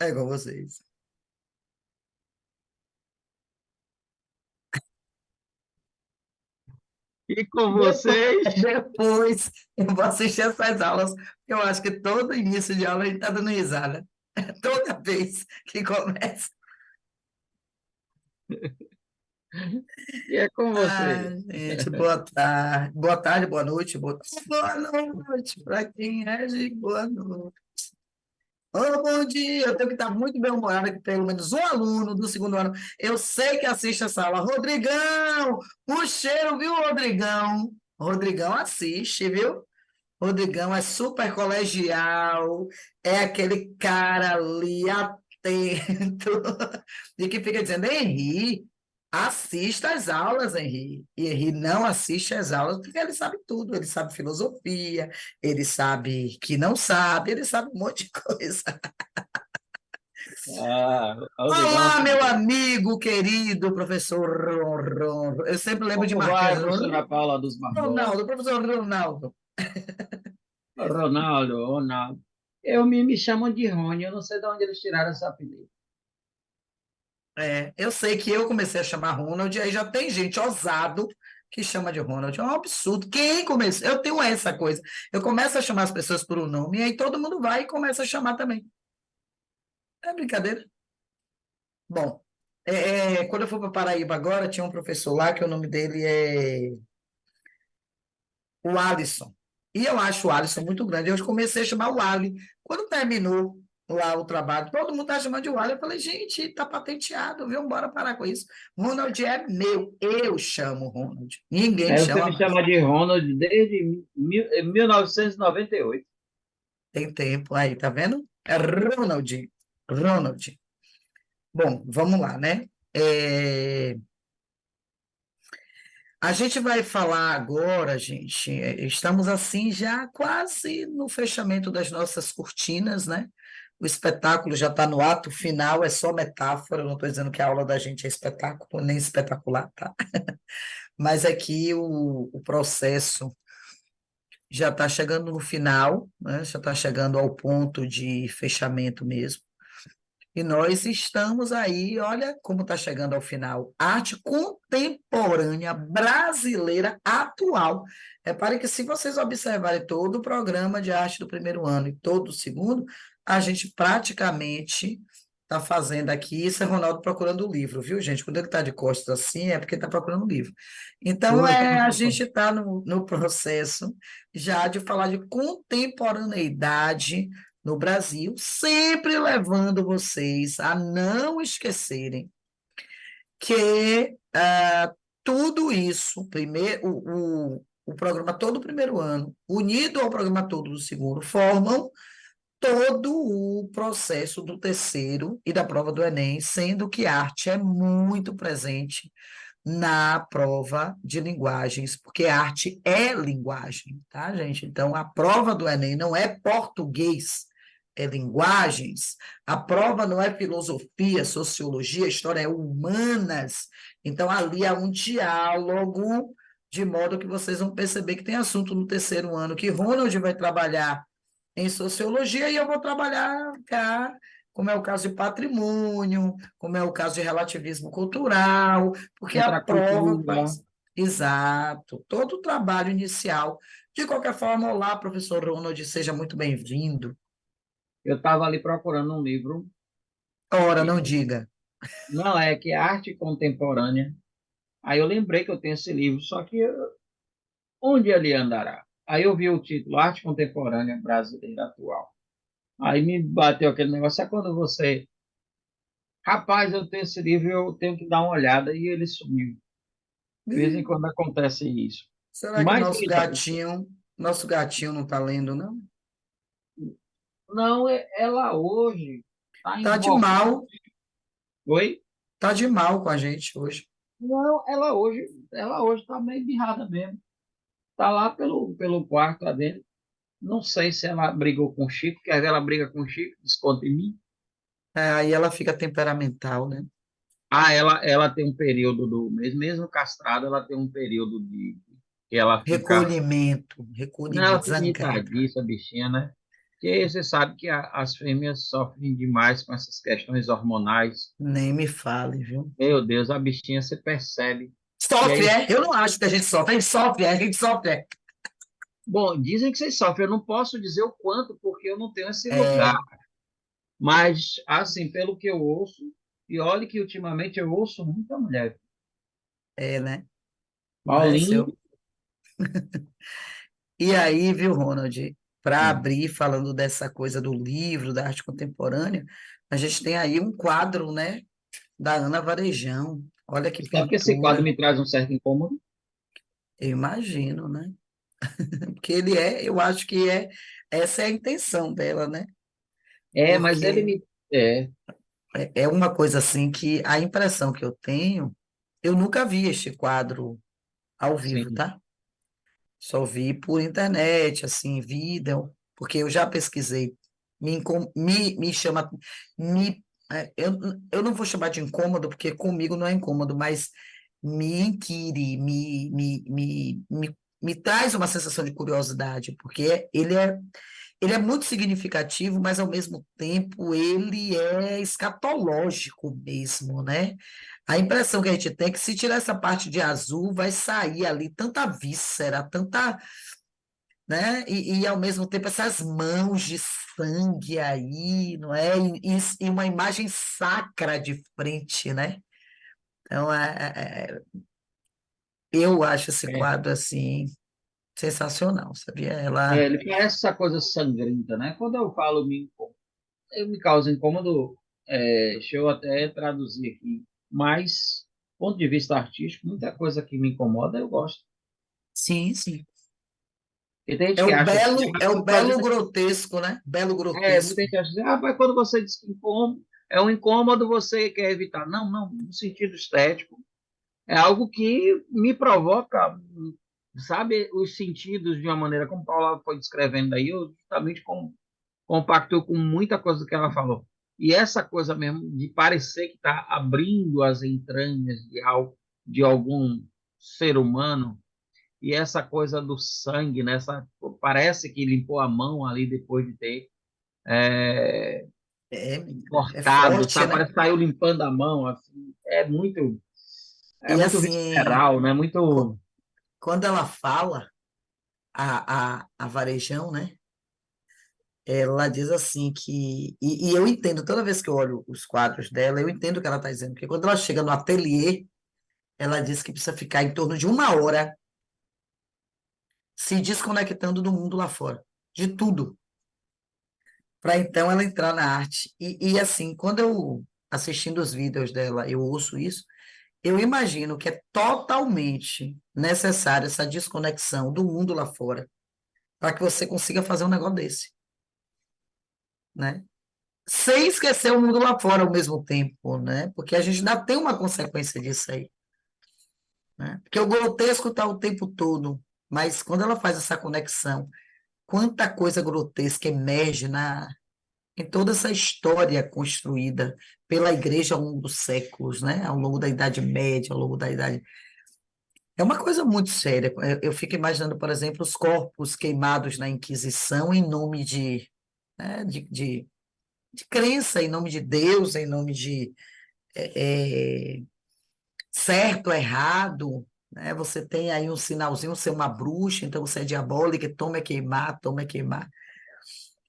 É com vocês. E com Depois, vocês, depois eu vou assistir essas aulas, porque eu acho que todo início de aula a gente está dando risada. Toda vez que começa. e é com Ah, você. gente, boa tarde. Boa tarde, boa noite, boa noite. Para quem é de boa noite. Ô, bom dia. Eu tenho que estar muito bem-humorado, que pelo menos um aluno do segundo ano, eu sei que assiste essa aula. Rodrigão, o cheiro, viu, Rodrigão? Rodrigão assiste, viu? Rodrigão é super colegial, é aquele cara ali atento, e que fica dizendo, Henri, assista às aulas, Henri. E Henri não assiste às aulas porque ele sabe tudo, ele sabe filosofia, ele sabe que não sabe, ele sabe um monte de coisa. Ah, Rodrigão, Olá, meu amigo querido professor Eu sempre lembro de como vai, Marquinhos. professora Paula dos Barbosa? Ronaldo, professor Ronaldo. Ronaldo. Me chamam de Rony, eu não sei de onde eles tiraram esse apelido. É, eu sei que eu comecei a chamar Ronald, e aí já tem gente ousado que chama de Ronald. É um absurdo. Quem começou? Eu tenho essa coisa. Eu começo a chamar as pessoas por um nome, e aí todo mundo vai e começa a chamar também. É brincadeira. Bom, quando eu fui para Paraíba agora, tinha um professor lá que o nome dele é o Alisson. E eu acho o Alisson muito grande. Eu comecei a chamar o Ali. Quando terminou lá o trabalho, todo mundo está chamando de Wally. Eu falei, gente, está patenteado, viu? Bora parar com isso. Ronald é meu. Eu chamo Ronald. Ninguém me É, você chama me mais. chama de Ronald desde 1998. Tem tempo aí, tá vendo? É Ronald. Ronald. Bom, vamos lá, né? A gente vai falar agora, gente. Estamos assim já quase no fechamento das nossas cortinas, né? O espetáculo já está no ato final, é só metáfora. Eu não estou dizendo que a aula da gente é espetáculo, nem espetacular, tá? Mas aqui o processo já está chegando no final, né? Já está chegando ao ponto de fechamento mesmo. E nós estamos aí, olha como está chegando ao final. Arte contemporânea brasileira atual. Repare que se vocês observarem todo o programa de arte do primeiro ano e todo o segundo, a gente praticamente está fazendo aqui. Isso é Ronaldo procurando o livro, viu, gente? Quando ele está de costas assim, é porque está procurando o livro. Então, Eu tava a gente procurando. está no processo já de falar de contemporaneidade no Brasil, sempre levando vocês a não esquecerem que tudo isso, primeiro, o programa todo do primeiro ano, unido ao programa todo do segundo, formam todo o processo do terceiro e da prova do Enem, sendo que a arte é muito presente na prova de linguagens, porque a arte é linguagem, tá, gente? Então, a prova do Enem não é português, é linguagens. A prova não é filosofia, sociologia, história, é humanas. Então, ali há um diálogo, de modo que vocês vão perceber que tem assunto no terceiro ano, que Ronald vai trabalhar em sociologia e eu vou trabalhar cá, como é o caso de patrimônio, como é o caso de relativismo cultural, porque a Contra a prova cultura. faz. Exato, todo o trabalho inicial. De qualquer forma, olá, professor Ronald, seja muito bem-vindo. Eu estava ali procurando um livro, Ora, que não diga. não é que é arte contemporânea. Aí eu lembrei que eu tenho esse livro, só que onde ele andará? Aí eu vi o título Arte Contemporânea Brasileira Atual. Aí me bateu aquele negócio, é quando você, rapaz, eu tenho esse livro, eu tenho que dar uma olhada e ele sumiu. De vez em Ih, quando acontece isso. será que Mas então, nosso gatinho não está lendo, não? não, ela hoje está Tá de invocando. mal, Oi? tá de mal com a gente hoje. Não, ela hoje está meio birrada mesmo. Está lá pelo quarto lá dentro. Não sei se ela brigou com o Chico, quer ver ela briga com o Chico, desconta em mim. Aí ela fica temperamental, né? Ah, ela tem um período mesmo castrada, ela tem um período de que ela fica, Recolhimento, não, ela recolhimento, fica zangada. irritadiça, a bichinha, né? Porque você sabe que as fêmeas sofrem demais com essas questões hormonais. Nem me fale, viu? Meu Deus, a bichinha você percebe. E Sofre, aí, é? Eu não acho que a gente sofre, a gente sofre, é. bom, dizem que vocês sofrem. Eu não posso dizer o quanto, porque eu não tenho esse lugar. É, Mas, assim, pelo que eu ouço, e olhe que ultimamente eu ouço muita mulher. né? Mas Paulinho, eu. E aí, viu, Ronald, para hum, abrir, falando dessa coisa do livro, da arte contemporânea, a gente tem aí um quadro, né, da Ana Varejão. Olha que sabe que esse quadro pintura, me traz um certo incômodo? eu imagino, né? Porque ele é, eu acho que essa é a intenção dela, né? É, mas ele Porque me. É, é uma coisa assim que a impressão que eu tenho, eu nunca vi este quadro ao vivo, sim. tá? Só vi por internet, assim, vídeo, porque eu já pesquisei. Me chama. Me, eu não vou chamar de incômodo, porque comigo não é incômodo, mas me inquire, me traz uma sensação de curiosidade, porque ele é muito significativo, mas ao mesmo tempo ele é escatológico mesmo, né? A impressão que a gente tem é que se tirar essa parte de azul, vai sair ali tanta víscera, tanta, né? E ao mesmo tempo essas mãos de sangue aí, não é? E uma imagem sacra de frente, né? Então, eu acho esse É. quadro assim sensacional, sabia? É, Ela, ele parece essa coisa sangrenta, né? Quando eu falo eu me causa incômodo, deixa eu até traduzir aqui. Mas, do ponto de vista artístico, muita coisa que me incomoda eu gosto. sim, sim. E tem gente que acha assim, É o "Ah, fazer belo grotesco, né? Belo muita grotesco. gente acha assim, mas quando você diz que incômodo, é um incômodo você quer evitar. Não, não, no sentido estético. É algo que me provoca, sabe, os sentidos de uma maneira, como Paula foi descrevendo aí, eu justamente compactou com muita coisa que ela falou. E essa coisa mesmo de parecer que está abrindo as entranhas de algum ser humano, e essa coisa do sangue, né? Parece que limpou a mão ali depois de ter é, É, menina, é cortado, forte, sabe? né? Parece que saiu limpando a mão, assim. É E muito assim, visceral, né? co- Muito. quando ela fala, a Varejão, né? Ela diz assim que. E eu entendo, toda vez que eu olho os quadros dela, eu entendo o que ela está dizendo, porque quando ela chega no ateliê, ela diz que precisa ficar em torno de uma hora se desconectando do mundo lá fora, de tudo, para então ela entrar na arte. Assim, quando eu assistindo os vídeos dela, eu ouço isso. Eu imagino que é totalmente necessária essa desconexão do mundo lá fora para que você consiga fazer um negócio desse, né? Sem esquecer o mundo lá fora ao mesmo tempo, né? Porque a gente ainda tem uma consequência disso aí, né? Porque o grotesco está o tempo todo, mas quando ela faz essa conexão, quanta coisa grotesca emerge em toda essa história construída pela igreja ao longo dos séculos, né? Ao longo da Idade Média, ao longo da Idade. É uma coisa muito séria. Eu fico imaginando, por exemplo, os corpos queimados na Inquisição em nome né, de crença, em nome de Deus, em nome de certo, errado. Né? Você tem aí um sinalzinho, você é uma bruxa, então você é diabólica, toma é queimar, toma é queimar.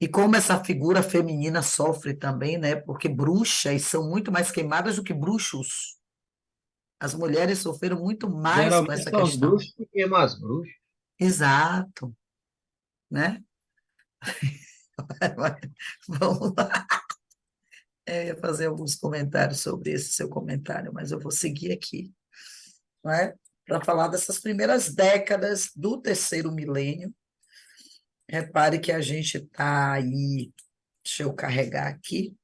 E como essa figura feminina sofre também, né? Porque bruxas são muito mais queimadas do que bruxos. As mulheres sofreram muito mais com Geralmente essa são os questão. bruxos que queimam as bruxas. Exato, né? Vamos lá. Eu ia fazer alguns comentários sobre esse seu comentário, mas eu vou seguir aqui, não é? Para falar dessas primeiras décadas do terceiro milênio. Repare que a gente está aí, deixa eu carregar aqui,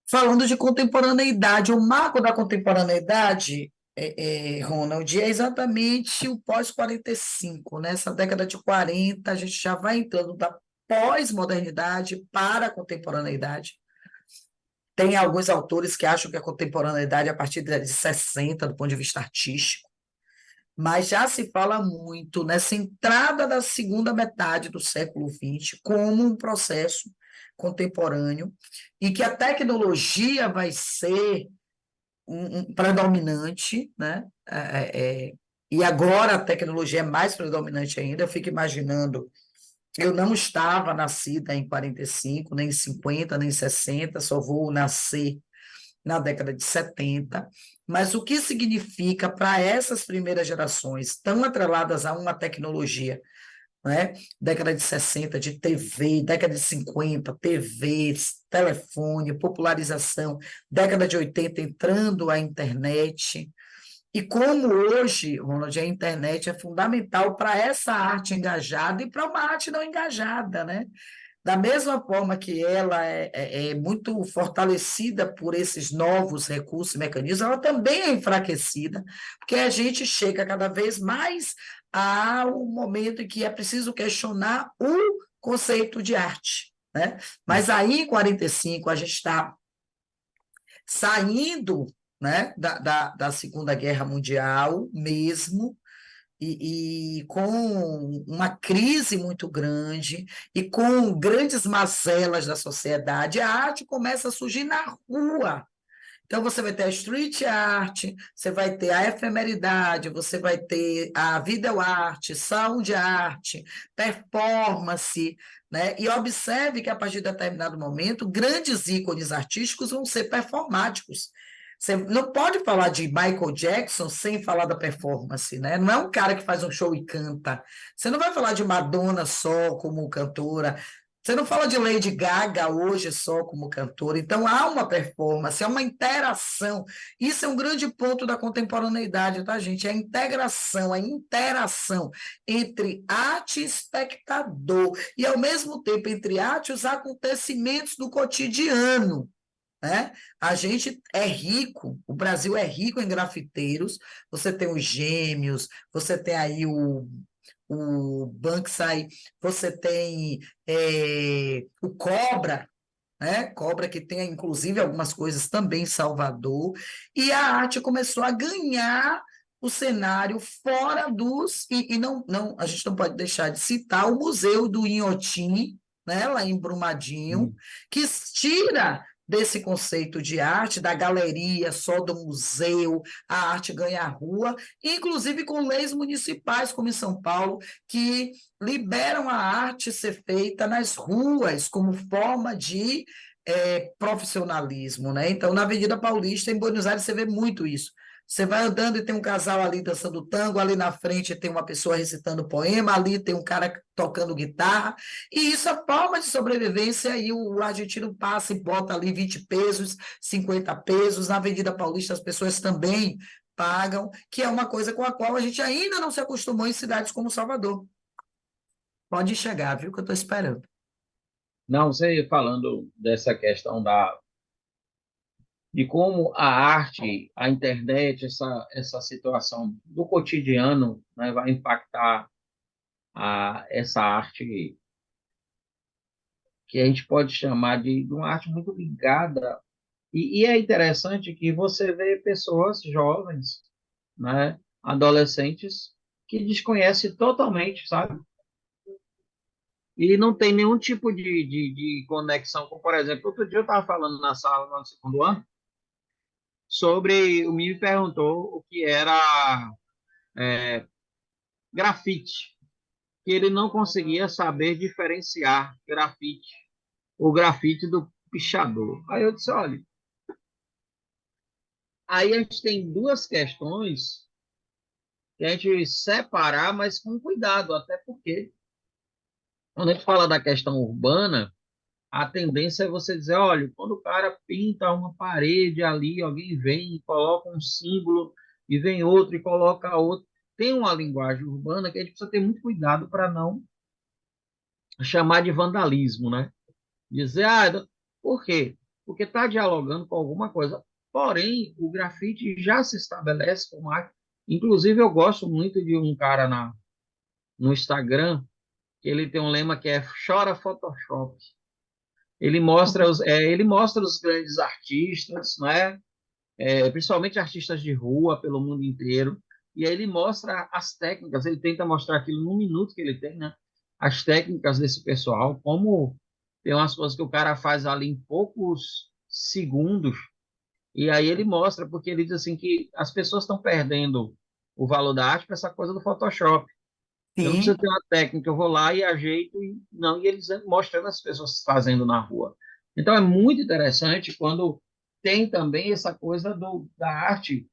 falando de contemporaneidade. O marco da contemporaneidade, Ronald, é exatamente o pós-45, né? Essa década de 40, a gente já vai entrando da pós-modernidade para a contemporaneidade. Tem alguns autores que acham que a contemporaneidade é a partir de 60, do ponto de vista artístico, mas já se fala muito nessa entrada da segunda metade do século XX como um processo contemporâneo e que a tecnologia vai ser predominante, né? E agora a tecnologia é mais predominante ainda. Eu fico imaginando, eu não estava nascida em 45, nem em 50, nem em 60, só vou nascer na década de 70, mas o que significa para essas primeiras gerações, tão atreladas a uma tecnologia, né? Década de 60, de TV, década de 50, TV, telefone, popularização, década de 80, entrando a internet. E como hoje, Ronald, a internet é fundamental para essa arte engajada e para uma arte não engajada, né? Da mesma forma que ela é muito fortalecida por esses novos recursos e mecanismos, ela também é enfraquecida, porque a gente chega cada vez mais ao momento em que é preciso questionar o conceito de arte, né? Mas aí, em 45, a gente está saindo, né, da Segunda Guerra Mundial mesmo, e com uma crise muito grande e com grandes mazelas da sociedade, a arte começa a surgir na rua. Então, você vai ter a street art, você vai ter a efemeridade, você vai ter a video art, sound art, performance, né? E observe que, a partir de determinado momento, grandes ícones artísticos vão ser performáticos. Você não pode falar de Michael Jackson sem falar da performance, né? Não é um cara que faz um show e canta. Você não vai falar de Madonna só como cantora. Você não fala de Lady Gaga hoje só como cantora. Então, há uma performance, há uma interação. Isso é um grande ponto da contemporaneidade, tá, gente? É a integração, a interação entre arte e espectador. E, ao mesmo tempo, entre arte e os acontecimentos do cotidiano, né? A gente é rico, o Brasil é rico em grafiteiros, você tem os Gêmeos, você tem aí o Banksy, você tem o Cobra, né? Cobra que tem inclusive algumas coisas também em Salvador, e a arte começou a ganhar o cenário fora dos, e não, a gente não pode deixar de citar o Museu do Inhotim, né, lá em Brumadinho, que tira desse conceito de arte, da galeria, só do museu, a arte ganha a rua, inclusive com leis municipais, como em São Paulo, que liberam a arte ser feita nas ruas como forma de profissionalismo, né? Então, na Avenida Paulista, em Buenos Aires, você vê muito isso. Você vai andando e tem um casal ali dançando tango, ali na frente tem uma pessoa recitando poema, ali tem um cara tocando guitarra, e isso é forma de sobrevivência, e o argentino passa e bota ali 20 pesos, 50 pesos, na Avenida Paulista as pessoas também pagam, que é uma coisa com a qual a gente ainda não se acostumou em cidades como Salvador. Pode chegar, viu, que eu estou esperando. Não, você falando dessa questão de como a arte, a internet, essa situação do cotidiano, né, vai impactar essa arte que a gente pode chamar de uma arte muito ligada. E é interessante que você vê pessoas jovens, né, adolescentes, que desconhecem totalmente, sabe? E não tem nenhum tipo de conexão com, por exemplo, outro dia eu estava falando na sala, no segundo ano, sobre, o me perguntou o que era grafite, que ele não conseguia saber diferenciar grafite, o grafite do pichador. Aí eu disse, olha, aí a gente tem duas questões que a gente separar, mas com cuidado, até porque quando a gente fala da questão urbana, a tendência é você dizer, olha, quando o cara pinta uma parede ali, alguém vem e coloca um símbolo, e vem outro e coloca outro. Tem uma linguagem urbana que a gente precisa ter muito cuidado para não chamar de vandalismo, né? Dizer, por quê? Porque está dialogando com alguma coisa. Porém, o grafite já se estabelece como arte. Inclusive, eu gosto muito de um cara no Instagram, que ele tem um lema que é Chora Photoshop. Ele mostra os grandes artistas, né? Principalmente artistas de rua pelo mundo inteiro, e aí ele mostra as técnicas, ele tenta mostrar aquilo num minuto que ele tem, né? As técnicas desse pessoal, como tem umas coisas que o cara faz ali em poucos segundos, e aí ele mostra, porque ele diz assim que as pessoas estão perdendo o valor da arte para essa coisa do Photoshop. Eu não preciso Sim, ter uma técnica, eu vou lá e ajeito, e não, e eles mostrando as pessoas fazendo na rua. Então é muito interessante quando tem também essa coisa da arte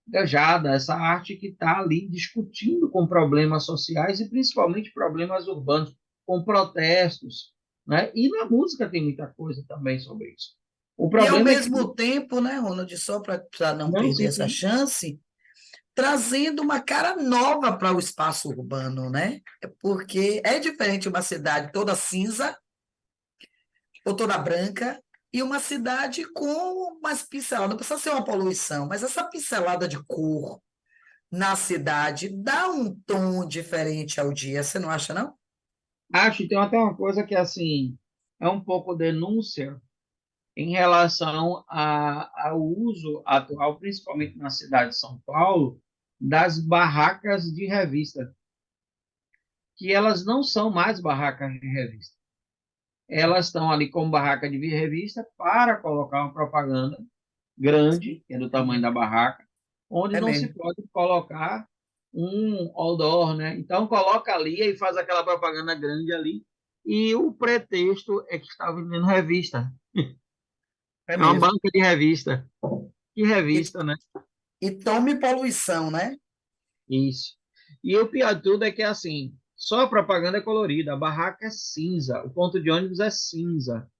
engajada, essa arte que está ali discutindo com problemas sociais e principalmente problemas urbanos, com protestos, né? E na música tem muita coisa também sobre isso. O e ao problema é que mesmo tempo, né, Ronald, só para não não, perder sim, essa sim. chance, trazendo uma cara nova para o espaço urbano, né? Porque é diferente uma cidade toda cinza ou toda branca e uma cidade com umas pinceladas. Não precisa ser uma poluição, mas essa pincelada de cor na cidade dá um tom diferente ao dia, você não acha, não? Acho que tem até uma coisa que assim é um pouco denúncia em relação ao uso atual, principalmente na cidade de São Paulo, das barracas de revista, que elas não são mais barracas de revista. Elas estão ali como barraca de revista para colocar uma propaganda grande, que é do tamanho da barraca, onde É não se mesmo. pode colocar um outdoor, né? Então coloca ali e faz aquela propaganda grande ali, e o pretexto é que está vendendo revista. É É uma mesmo. banca de revista. Que E, revista, né? e tome poluição, né? Isso. E o pior de tudo é que, assim, só a propaganda é colorida, a barraca é cinza, o ponto de ônibus é cinza.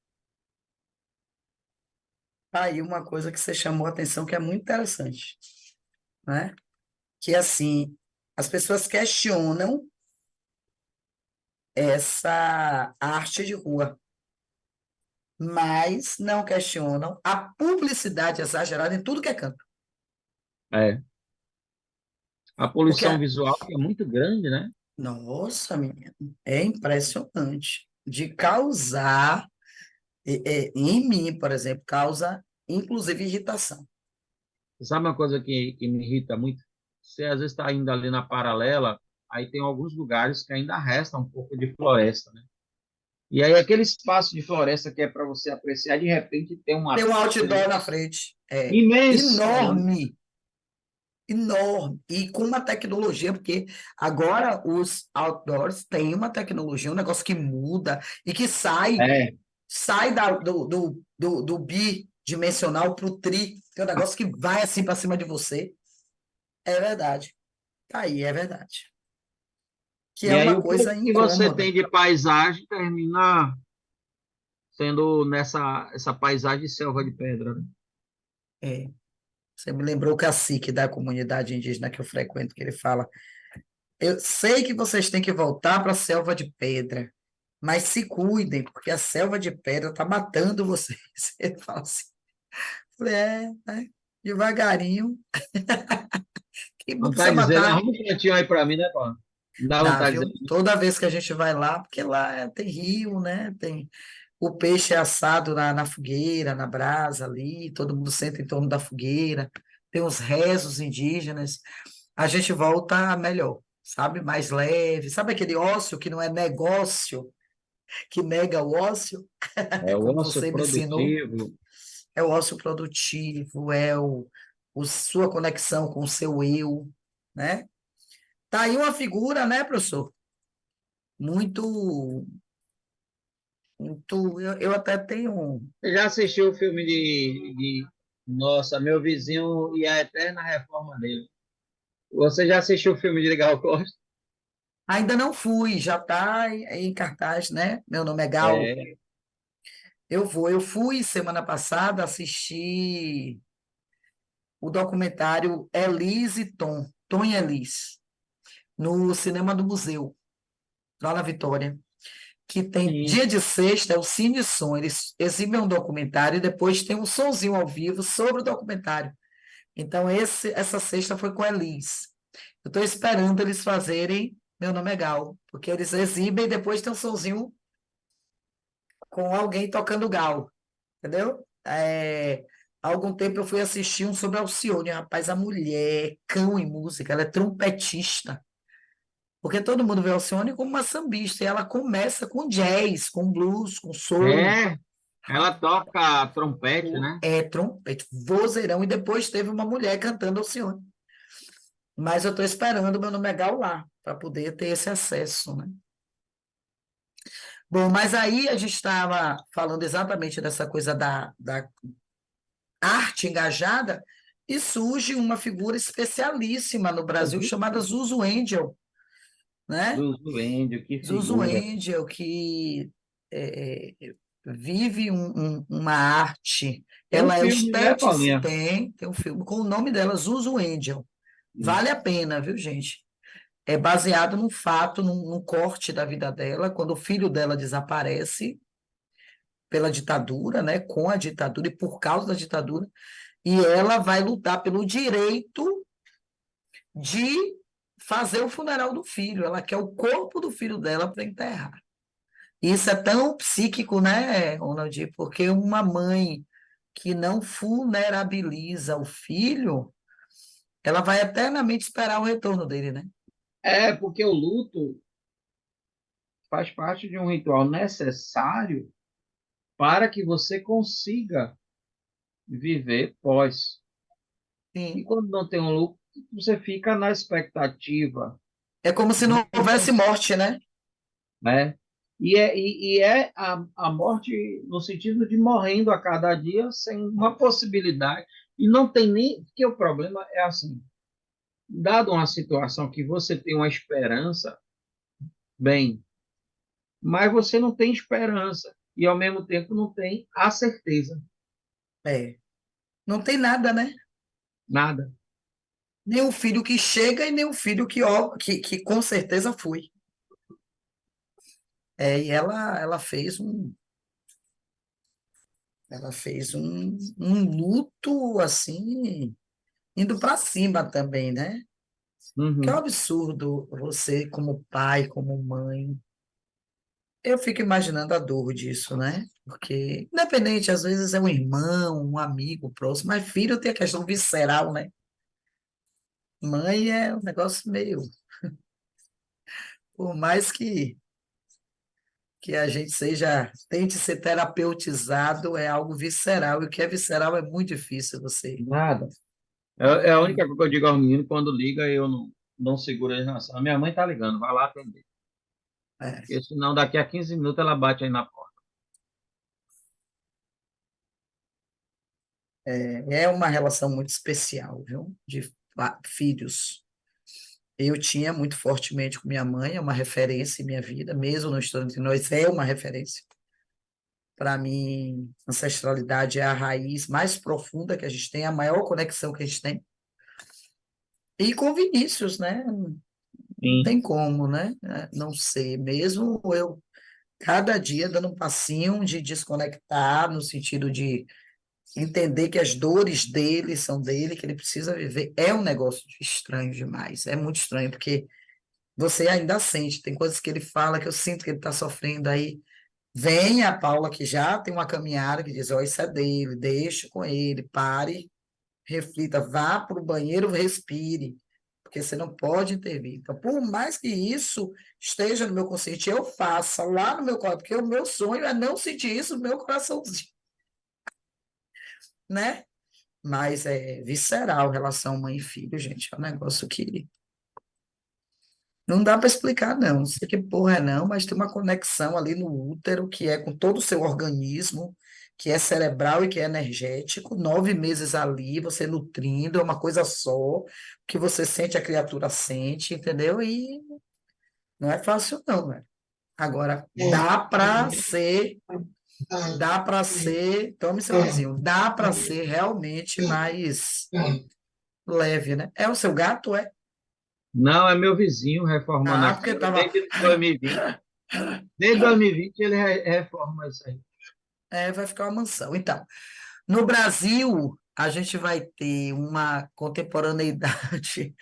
Tá aí uma coisa que você chamou a atenção que é muito interessante, né? Que assim, as pessoas questionam essa arte de rua, mas não questionam a publicidade exagerada em tudo que é canto. É. A Porque, poluição visual que é muito grande, né? nossa, menina, é impressionante de causar, em mim, por exemplo, causa inclusive irritação. Você sabe uma coisa que me irrita muito? Você às vezes está indo ali na paralela, aí tem alguns lugares que ainda resta um pouco de floresta, né? E aí aquele espaço de floresta que é para você apreciar, de repente tem Tem uma um trilha outdoor na frente, imensa, enorme, enorme, e com uma tecnologia, porque agora os outdoors têm uma tecnologia, um negócio que muda e que é, sai do bidimensional para o tri, tem um negócio que vai assim para cima de você. É verdade. Tá aí, é verdade. Que é e aí uma o pouco coisa que você tem incômoda. de paisagem termina sendo nessa essa paisagem de selva de pedra, né? É. Você me lembrou o cacique da comunidade indígena que eu frequento, que ele fala: eu sei que vocês têm que voltar para a selva de pedra, mas se cuidem, porque a selva de pedra está matando vocês. Ele fala assim. Eu falei, né? Devagarinho. Que não precisa Vontade de dizer, matar. arruma um cantinho aí para mim, né, pô? Não dá Dá, vontade de viu? dizer. Toda vez que a gente vai lá, porque lá tem rio, né? Tem o peixe é assado na fogueira, na brasa ali, todo mundo senta em torno da fogueira, tem os rezos indígenas, a gente volta melhor, sabe? Mais leve. Sabe aquele ócio que não é negócio, que nega o ócio, É o como osso você me ensinou? produtivo. É o ócio produtivo, é o sua conexão com o seu eu, né? Tá aí uma figura, né, professor? Muito, muito. Eu até tenho. Você já assistiu o filme Nossa, meu vizinho e a eterna reforma dele? Você já assistiu o filme de Gal Costa? Ainda não fui, já está em cartaz, né? Meu nome é Gal. É, Eu vou. Eu fui semana passada assistir o documentário Elise e Tom, Tom e Elise, no Cinema do Museu, lá na Vitória. Que tem sim. dia de sexta, é o Cine Som. Eles exibem um documentário e depois tem um sonzinho ao vivo sobre o documentário. Então, essa sexta foi com a Elis. Eu estou esperando eles fazerem Meu Nome é Gal, porque eles exibem e depois tem um sonzinho com alguém tocando gal, entendeu? Há algum tempo eu fui assistir um sobre Alcione, rapaz, a mulher, cão em música, ela é trompetista. Porque todo mundo vê Alcione como uma sambista, e ela começa com jazz, com blues, com soul, É, ela toca trompete, né? é trompete, vozeirão, e depois teve uma mulher cantando Alcione. Mas eu estou esperando o meu nome é Gaulá, para poder ter esse acesso, né? Bom, mas aí a gente estava falando exatamente dessa coisa da arte engajada, e surge uma figura especialíssima no Brasil chamada Zuzu Angel, né? Do Índio, que Zuzu figura. Angel, que vive uma arte. Tem um Ela é filme, né, esteticista, Paulinha? tem um filme com o nome dela, Zuzu Angel. Vale a pena, viu, gente? É baseado num fato, num corte da vida dela, quando o filho dela desaparece pela ditadura, né? Com a ditadura e por causa da ditadura, e ela vai lutar pelo direito de fazer o funeral do filho. Ela quer o corpo do filho dela para enterrar. Isso é tão psíquico, né, Ronald? Porque uma mãe que não vulnerabiliza o filho, ela vai eternamente esperar o retorno dele, né? É, porque o luto faz parte de um ritual necessário para que você consiga viver pós. E Sim. quando não tem um luto, você fica na expectativa, É como se não houvesse morte, né? né? A morte no sentido de morrendo a cada dia sem uma possibilidade. E não tem nem. Porque o problema é assim: dado uma situação que você tem uma esperança, bem, mas você não tem esperança e ao mesmo tempo não tem a certeza, É. Não tem nada, né? nada. Nem o filho que chega e nem o filho que com certeza foi. E ela fez um luto assim, indo para cima também, né? Que é um Uhum, absurdo você, como pai, como mãe. Eu fico imaginando a dor disso, né? Porque, independente, às vezes é um irmão, um amigo próximo, mas filho tem a questão visceral, né? Mãe é um negócio meio. Por mais que a gente tente ser terapeutizado, é algo visceral, e o que é visceral é muito difícil você. nada. É a única coisa que eu digo aos meninos quando liga, eu não seguro eles na sala. Minha mãe tá ligando, vai lá atender. É, Porque senão daqui a 15 minutos ela bate aí na porta. é uma relação muito especial, viu? De filhos. Eu tinha muito fortemente com minha mãe, é uma referência em minha vida, mesmo não estando entre nós, é uma referência. Para mim, ancestralidade é a raiz mais profunda que a gente tem, a maior conexão que a gente tem. E com Vinícius, né? Não Sim. tem como, né? Não ser. Mesmo eu, cada dia, dando um passinho de desconectar, no sentido de entender que as dores dele são dele, que ele precisa viver, é um negócio estranho demais. É muito estranho, porque você ainda sente, tem coisas que ele fala que eu sinto que ele está sofrendo aí. Vem a Paula, que já tem uma caminhada, que diz: Ó, isso é dele, deixa com ele, pare, reflita, vá para o banheiro, respire, porque você não pode intervir. Então, por mais que isso esteja no meu consciente, eu faça lá no meu coração, porque o meu sonho é não sentir isso no meu coraçãozinho, né? Mas é visceral relação mãe e filho, gente, é um negócio que não dá para explicar, não. Não sei que porra é não, mas tem uma conexão ali no útero que é com todo o seu organismo, que é cerebral e que é energético. 9 meses ali, você nutrindo, é uma coisa só, que você sente, a criatura sente, entendeu? E não é fácil, não, né? Agora, tome seu vizinho, dá para ser realmente mais leve, né? É o seu gato, é? Não, é meu vizinho reformando a Ah, porque casa tava. desde 2020. Desde 2020 ele reforma isso aí. Vai ficar uma mansão. Então, no Brasil, a gente vai ter uma contemporaneidade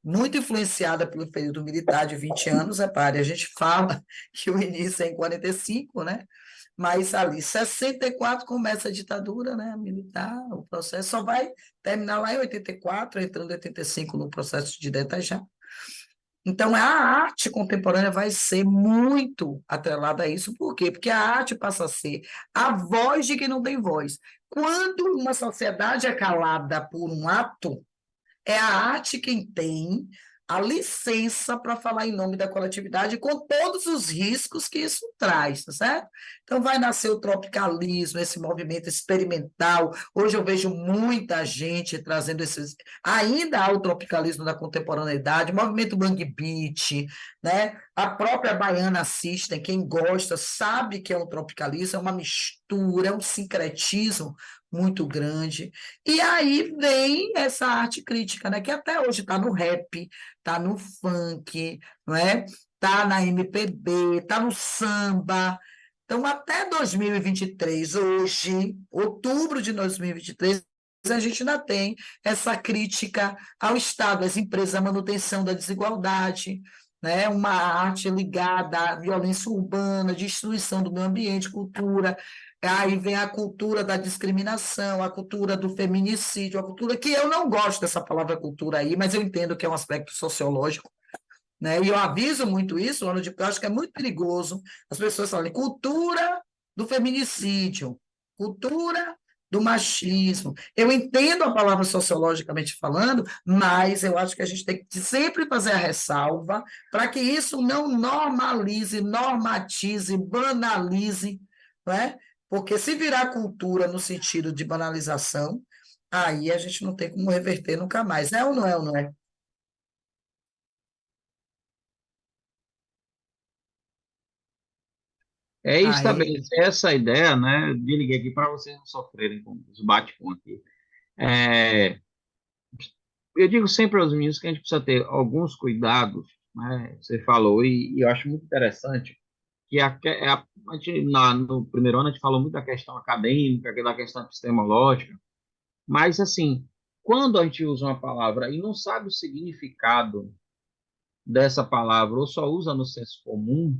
muito influenciada pelo período militar de 20 anos, repare, a gente fala que o início é em 45, né? Mas ali, 64 começa a ditadura, né, militar, o processo só vai terminar lá em 84, entrando em 85 no processo de direita já. Então, a arte contemporânea vai ser muito atrelada a isso. Por quê? Porque a arte passa a ser a voz de quem não tem voz. Quando uma sociedade é calada por um ato, é a arte quem tem a licença para falar em nome da coletividade, com todos os riscos que isso traz, tá certo? Então, vai nascer o tropicalismo, esse movimento experimental. Hoje eu vejo muita gente trazendo esses. Ainda há o tropicalismo da contemporaneidade, o movimento Mangue Beat, né? A própria Baiana System, quem gosta sabe que é um tropicalismo, é uma mistura, é um sincretismo muito grande. E aí vem essa arte crítica, né? Que até hoje está no rap, está no funk, não é? Está na MPB, está no samba. Então, até 2023, hoje, outubro de 2023, a gente ainda tem essa crítica ao Estado, às empresas, à manutenção da desigualdade, né? Uma arte ligada à violência urbana, destruição do meio ambiente, cultura. Aí vem a cultura da discriminação, a cultura do feminicídio, a cultura que eu não gosto dessa palavra cultura aí, mas eu entendo que é um aspecto sociológico, né? E eu aviso muito isso, ano de, eu acho que é muito perigoso as pessoas falarem cultura do feminicídio, cultura do machismo. Eu entendo a palavra sociologicamente falando, mas eu acho que a gente tem que sempre fazer a ressalva para que isso não normalize, normatize, banalize, não é? Porque se virar cultura no sentido de banalização, aí a gente não tem como reverter nunca mais. É ou não é, ou não é? É Aí. estabelecer essa ideia, né? Me liguei aqui para vocês não sofrerem com os bate-com aqui. É, eu digo sempre aos meninos que a gente precisa ter alguns cuidados, né? Você falou, e eu acho muito interessante que a gente, no primeiro ano a gente falou muito da questão acadêmica, da questão epistemológica, mas assim, quando a gente usa uma palavra e não sabe o significado dessa palavra ou só usa no senso comum,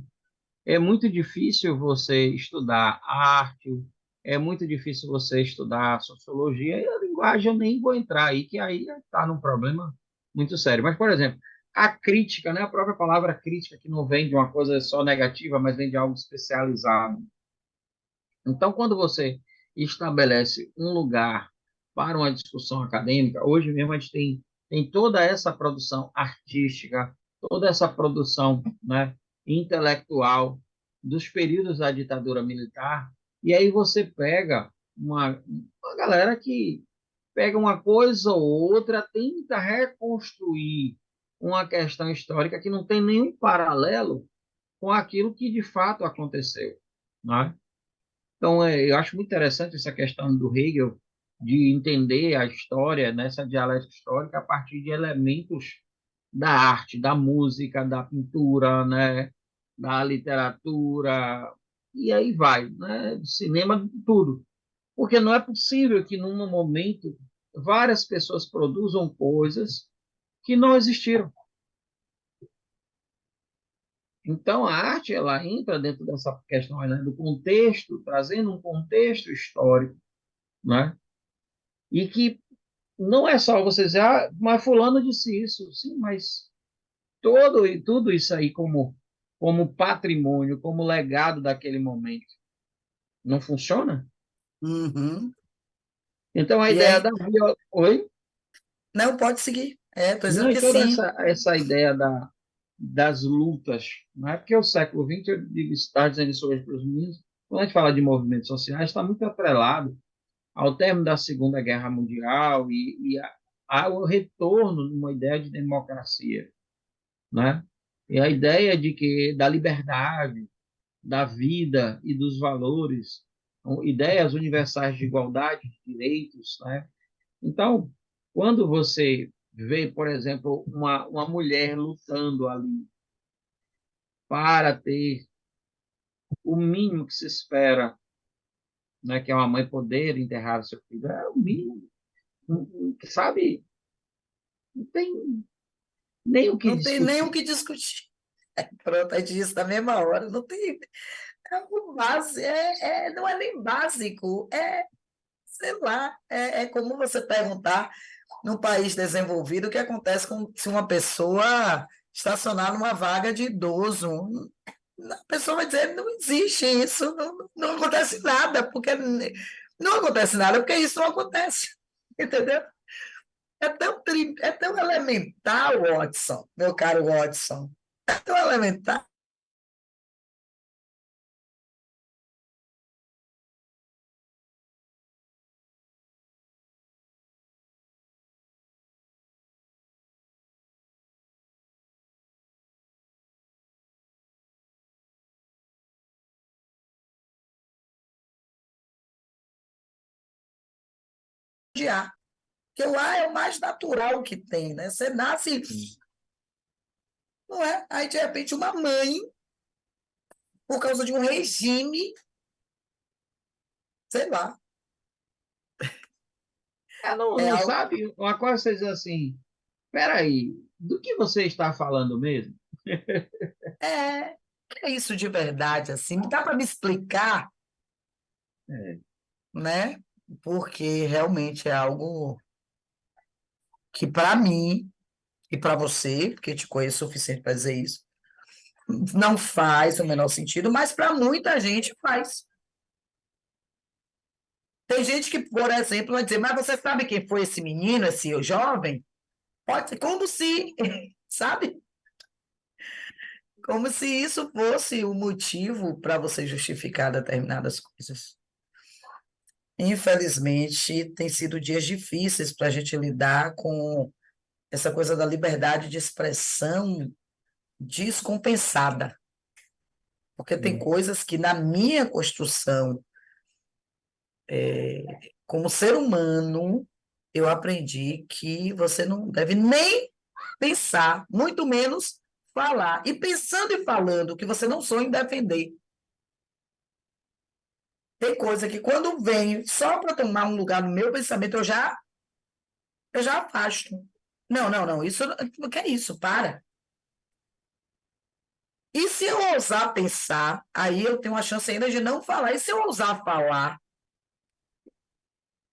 é muito difícil você estudar arte, é muito difícil você estudar sociologia, e a linguagem eu nem vou entrar aí, que aí está num problema muito sério. Mas, por exemplo, a crítica, né, a própria palavra crítica, que não vem de uma coisa só negativa, mas vem de algo especializado. Então, quando você estabelece um lugar para uma discussão acadêmica, hoje mesmo a gente tem toda essa produção artística, toda essa produção, né, intelectual dos períodos da ditadura militar, e aí você pega uma galera que pega uma coisa ou outra, tenta reconstruir uma questão histórica que não tem nenhum paralelo com aquilo que de fato aconteceu, né? Então, eu acho muito interessante essa questão do Hegel de entender a história nessa dialética histórica a partir de elementos da arte, da música, da pintura, né, da literatura, e aí vai, né, do cinema, tudo. Porque não é possível que, num momento, várias pessoas produzam coisas que não existiram. Então, a arte ela entra dentro dessa questão, né, do contexto, trazendo um contexto histórico, né? E que não é só você dizer, ah, mas fulano disse isso. Sim, mas tudo isso aí como patrimônio, como legado daquele momento, não funciona? Uhum. Então, a E ideia aí, da viola... Oi? não pode seguir. É, estou dizendo Não, e que toda sim. essa ideia das lutas, não é porque o século XX, eu digo, está dizendo isso hoje para os meninos, quando a gente fala de movimentos sociais, está muito atrelado ao término da Segunda Guerra Mundial ao retorno de uma ideia de democracia, né? E a ideia de que da liberdade, da vida e dos valores, são ideias universais de igualdade de direitos, né? Então, quando você vê, por exemplo, uma mulher lutando ali para ter o mínimo que se espera, né, que é uma mãe poder enterrar o seu filho, é o mínimo, sabe? Não tem nem o que Não tem nem o discutir. que discutir. Pronto, a gente disse na mesma hora. Não tem. É o base, não é nem básico, sei lá, é como você perguntar num país desenvolvido o que acontece se uma pessoa estacionar numa vaga de idoso. A pessoa vai dizer, não existe isso, não acontece nada, porque não acontece nada, porque isso não acontece, entendeu? É tão elementar, Watson, meu caro Watson, é tão elementar. Porque lá é o mais natural que tem, né? Você nasce, não é? Aí, de repente, uma mãe, por causa de um regime, sei lá, Não, é não algo. sabe? Uma coisa você diz assim, peraí, do que você está falando mesmo? É, que é isso de verdade, assim? Dá para me explicar, É, né? Porque realmente é algo que, para mim, e para você, porque te conheço o suficiente para dizer isso, não faz o menor sentido, mas para muita gente faz. Tem gente que, por exemplo, vai dizer, mas você sabe quem foi esse menino, esse jovem? Pode ser como se, sabe? Como se isso fosse o motivo para você justificar determinadas coisas. Infelizmente, tem sido dias difíceis para a gente lidar com essa coisa da liberdade de expressão descompensada, porque tem é. coisas que, na minha construção, como ser humano, eu aprendi que você não deve nem pensar, muito menos falar. E pensando e falando, que você não sonha em defender. Tem coisa que quando vem só para tomar um lugar no meu pensamento, eu já afasto. Não, não, não, isso não que é isso, para. E se eu ousar pensar, aí eu tenho uma chance ainda de não falar. E se eu ousar falar,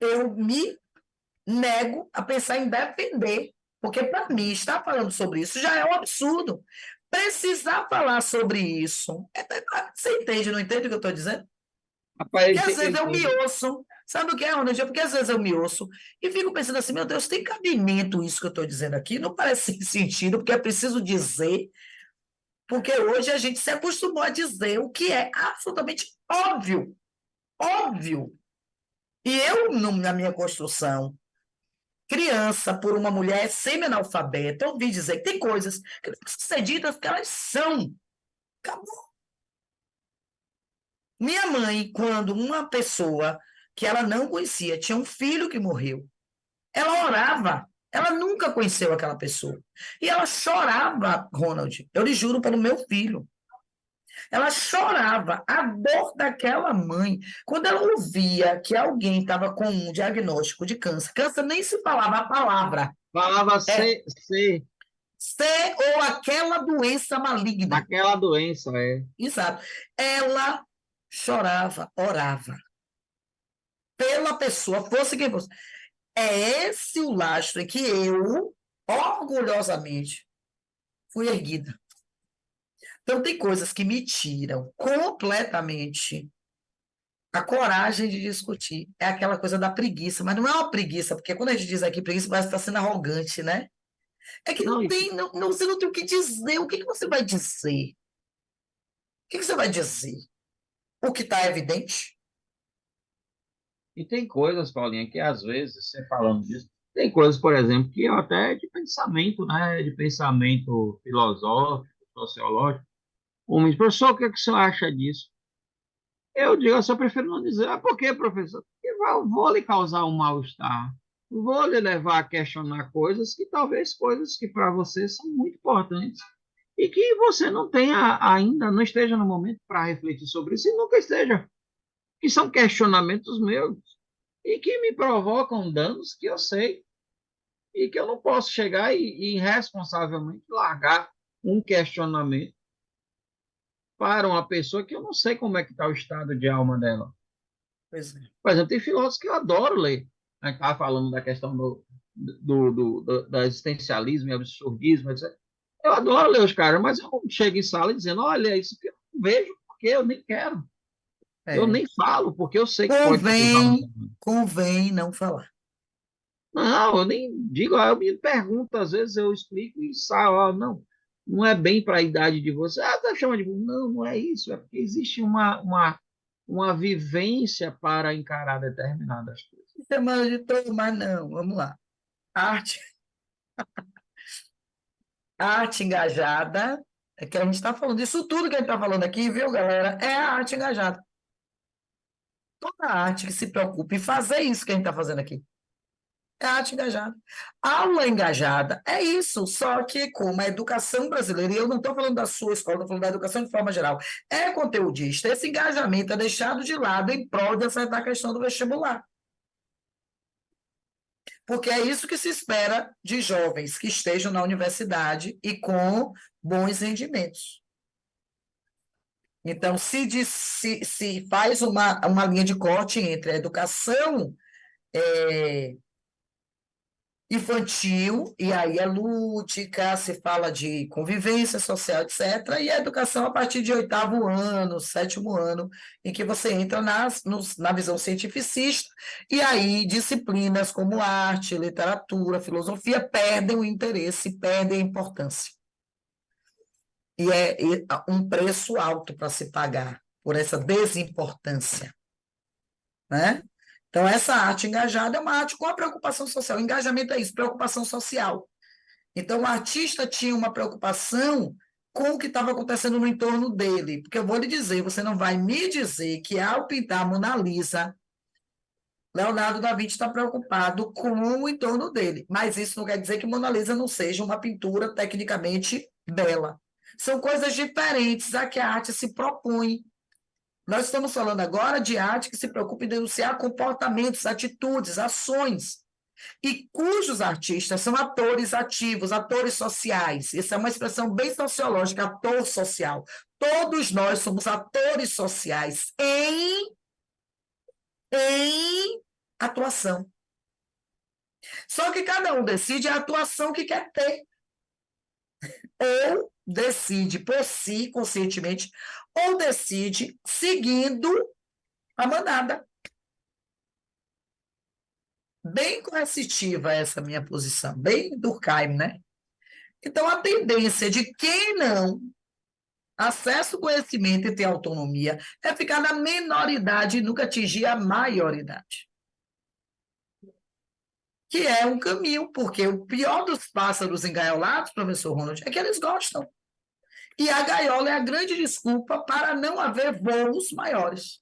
eu me nego a pensar em defender. Porque, para mim, estar falando sobre isso já é um absurdo. Precisar falar sobre isso. Você entende, não entende o que eu estou dizendo? Porque Rapaz, às eu vezes eu me entendo. ouço. Sabe o que é, Ronald? Porque às vezes eu me ouço e fico pensando assim, meu Deus, tem cabimento isso que eu estou dizendo aqui? Não parece sentido, porque é preciso dizer, porque hoje a gente se acostumou a dizer o que é absolutamente óbvio, óbvio. E eu, na minha construção, criança por uma mulher semi-analfabeta, eu ouvi dizer que tem coisas que não precisam ser ditas porque elas são. Acabou. Minha mãe, quando uma pessoa que ela não conhecia tinha um filho que morreu, ela orava. Ela nunca conheceu aquela pessoa. E ela chorava, Ronald. Eu lhe juro pelo meu filho. Ela chorava a dor daquela mãe. Quando ela ouvia que alguém estava com um diagnóstico de câncer, câncer nem se falava a palavra, Falava é ser ser ou aquela doença maligna. aquela doença, é. Exato. Ela chorava, orava pela pessoa, fosse quem fosse. É esse o lastro em que eu, orgulhosamente, fui erguida. Então, tem coisas que me tiram completamente a coragem de discutir. É aquela coisa da preguiça, mas não é uma preguiça, porque quando a gente diz aqui preguiça, parece que está sendo arrogante, né? É que Não, não tem, você não tem o que dizer. O que você vai dizer? O que você vai dizer? O que está evidente? e tem coisas, Paulinha, que às vezes, você falando disso, tem coisas, por exemplo, que eu até de pensamento, né? De pensamento filosófico, sociológico. Um me diz, professor, o que é que o senhor acha disso? Eu digo, eu só prefiro não dizer. Ah, por quê, professor? Porque vou lhe causar um mal-estar. Vou lhe levar a questionar coisas que talvez coisas que para você são muito importantes e que você não tenha ainda, não esteja no momento para refletir sobre isso e nunca esteja. Que são questionamentos meus e que me provocam danos que eu sei e que eu não posso chegar e irresponsavelmente largar um questionamento para uma pessoa que eu não sei como é que está o estado de alma dela. Pois é. Por exemplo, tem filósofos que eu adoro ler. A gente estava falando da questão do existencialismo e absurdismo, etc. Eu adoro ler os caras, mas eu não chego em sala dizendo, olha, é isso que eu não vejo porque eu nem quero. Eu É. nem falo, porque eu sei que pode causar um Convém, problema. convém não falar. Não, eu nem digo, eu me pergunto, às vezes eu explico e saio, ó, não, não é bem para a idade de você. Ah, tá chamando de. Não, não é isso, é porque existe uma vivência para encarar determinadas coisas. Semana de todo, mas não, vamos lá. Arte, arte engajada, é que a gente está falando disso tudo que a gente está falando aqui, viu, galera? É a arte engajada. Toda arte que se preocupe em fazer isso que a gente está fazendo aqui. É arte engajada. Aula engajada é isso, só que como a educação brasileira, e eu não estou falando da sua escola, estou falando da educação de forma geral, é conteudista, esse engajamento é deixado de lado em prol de acertar a questão do vestibular. Porque é isso que se espera de jovens que estejam na universidade e com bons rendimentos. Então, se faz uma linha de corte entre a educação infantil, e aí é lúdica, se fala de convivência social, etc., e a educação a partir de oitavo ano, sétimo ano, em que você entra na visão cientificista, e aí disciplinas como arte, literatura, filosofia perdem o interesse, perdem a importância. E é um preço alto para se pagar por essa desimportância, né? Então, essa arte engajada é uma arte com a preocupação social. Engajamento é isso, preocupação social. Então, o artista tinha uma preocupação com o que estava acontecendo no entorno dele. Porque eu vou lhe dizer, você não vai me dizer que ao pintar a Mona Lisa, Leonardo da Vinci está preocupado com o entorno dele. Mas isso não quer dizer que Mona Lisa não seja uma pintura tecnicamente bela. São coisas diferentes a que a arte se propõe. Nós estamos falando agora de arte que se preocupa em denunciar comportamentos, atitudes, ações, e cujos artistas são atores ativos, atores sociais. Essa é uma expressão bem sociológica, ator social. Todos nós somos atores sociais em atuação. Só que cada um decide a atuação que quer ter, ou decide por si, conscientemente, ou decide seguindo a manada. Bem coercitiva essa minha posição, bem Durkheim, né? Então, a tendência de quem não acessa o conhecimento e tem autonomia é ficar na menoridade e nunca atingir a maioridade. Que é um caminho, porque o pior dos pássaros engaiolados, professor Ronald, é que eles gostam. E a gaiola é a grande desculpa para não haver voos maiores.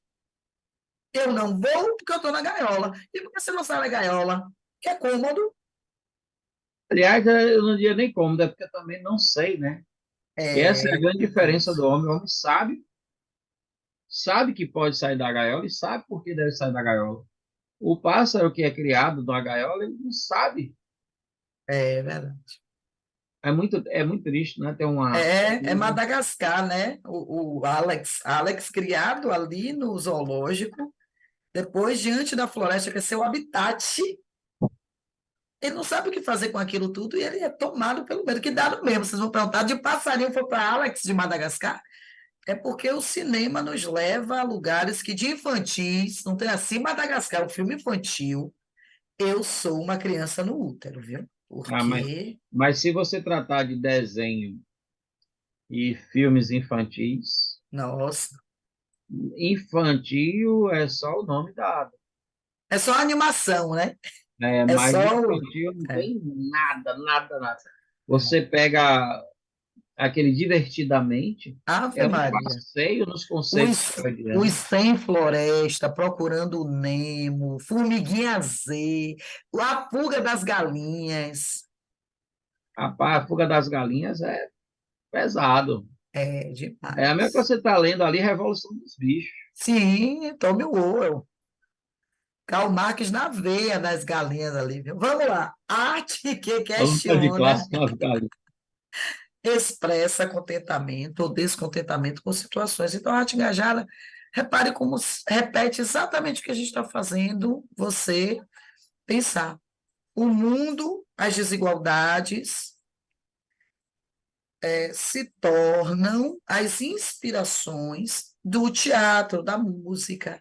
Eu não vou porque eu estou na gaiola. E por que você não sai da gaiola? Que é cômodo. Aliás, eu não diria nem como, é porque eu também não sei, né? E essa é a É grande diferença do isso. homem. O homem sabe que pode sair da gaiola e sabe por que deve sair da gaiola. O pássaro que é criado numa gaiola, ele não sabe. É verdade. É muito triste, né? Ter uma. É Madagascar, né? O Alex criado ali no zoológico, depois, diante da floresta, que é seu habitat, ele não sabe o que fazer com aquilo tudo e ele é tomado pelo medo, que dá no mesmo. Vocês vão perguntar, de passarinho foi para Alex de Madagascar? É porque o cinema nos leva a lugares que de infantis, não tem assim, Madagascar, um filme infantil, eu sou uma criança no útero, viu? Ah, Porque, mas se você tratar de desenho e filmes infantis, nossa, infantil é só o nome dado. é só animação, né? É, É mas só. infantil não É. tem nada, nada, nada. Você pega aquele divertidamente, Ave é um Maria. passeio nos conceitos Os freudianos. 100 Floresta, Procurando o Nemo, Formiguinha Z, A Fuga das Galinhas. A Fuga das Galinhas é pesado. É É a mesma que demais. você está lendo ali, Revolução dos Bichos. Sim, Tommy Orwell. Karl Marx na veia das galinhas ali, viu? Vamos lá. Arte que A luta de questiona. classe com as galinhas. expressa contentamento ou descontentamento com situações. Então, a arte engajada, repare como repete exatamente o que a gente está fazendo, você pensar. O mundo, as desigualdades, se tornam as inspirações do teatro, da música.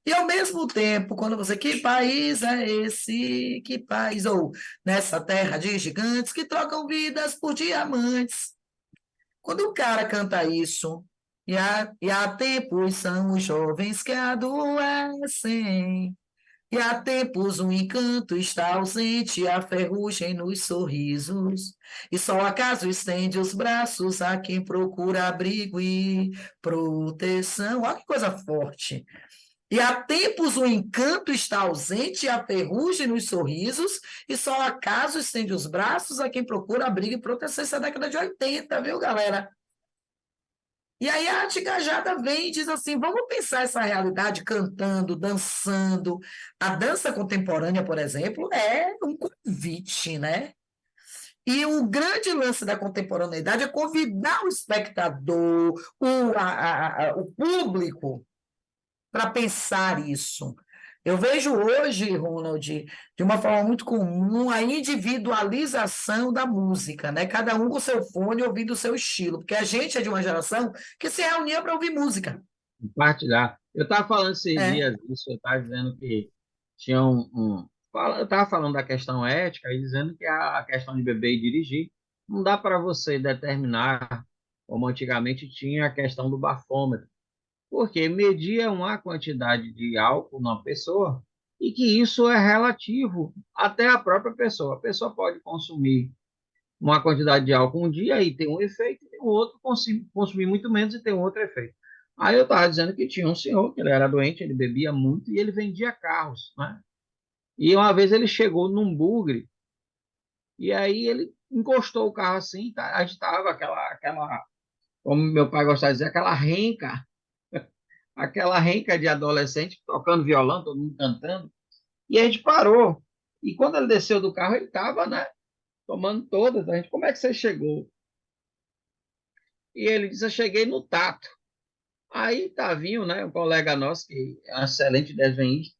E, ao mesmo tempo, quando você, que país é esse? Que país? Ou nessa terra de gigantes que trocam vidas por diamantes. Quando o cara canta isso, e há tempos são os jovens que adoecem, e há tempos o encanto está ausente, a ferrugem nos sorrisos, e só acaso estende os braços a quem procura abrigo e proteção. Olha que coisa forte. E há tempos o encanto está ausente, a ferrugem nos sorrisos, e só acaso estende os braços a quem procura abrigo e proteção. Isso é a década de 80, viu, galera? E aí a arte engajada vem e diz assim: vamos pensar essa realidade cantando, dançando. A dança contemporânea, por exemplo, é um convite, né? E o grande lance da contemporaneidade é convidar o espectador, o público, para pensar isso. Eu vejo hoje, Ronald, de uma forma muito comum, a individualização da música, né? Cada um com seu fone ouvindo o seu estilo, porque a gente é de uma geração que se reunia para ouvir música. Compartilhar. Eu estava falando esses É, dias isso, eu estava dizendo que tinha eu estava falando da questão ética e dizendo que a questão de beber e dirigir não dá para você determinar, como antigamente tinha a questão do bafômetro, porque media uma quantidade de álcool numa pessoa e que isso é relativo até a própria pessoa. A pessoa pode consumir uma quantidade de álcool um dia e tem um efeito, e tem um outro consumir muito menos e tem um outro efeito. Aí eu estava dizendo que tinha um senhor que ele era doente, ele bebia muito e ele vendia carros, né? E uma vez ele chegou num bugre e aí ele encostou o carro assim, tá? A gente estava como meu pai gostava de dizer, aquela renca de adolescente tocando violão, todo mundo cantando, e a gente parou. E quando ele desceu do carro, ele estava, né, tomando todas. A gente, como é que você chegou? E ele disse, eu cheguei no tato. Aí Tavinho, né, um colega nosso, que é um excelente desenhista,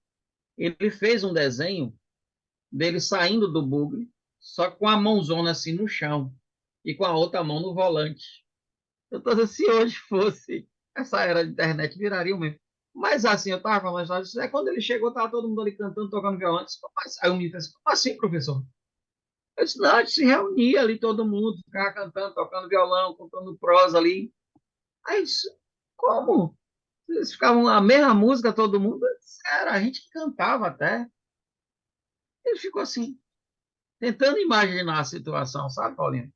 ele fez um desenho dele saindo do bugre, só com a mãozona assim no chão e com a outra mão no volante. Eu tô dizendo, se hoje fosse essa era de internet, viraria o mesmo. Mas assim, eu estava falando, quando ele chegou, estava todo mundo ali cantando, tocando violão. Eu disse, aí o menino disse, como assim, professor? Eu disse, não, a gente se reunia ali, todo mundo, ficava cantando, tocando violão, cantando prosa ali. Aí eu disse, como? Eles ficavam a mesma música, todo mundo. Era a gente que cantava até. Ele ficou assim, tentando imaginar a situação, sabe, Paulinho?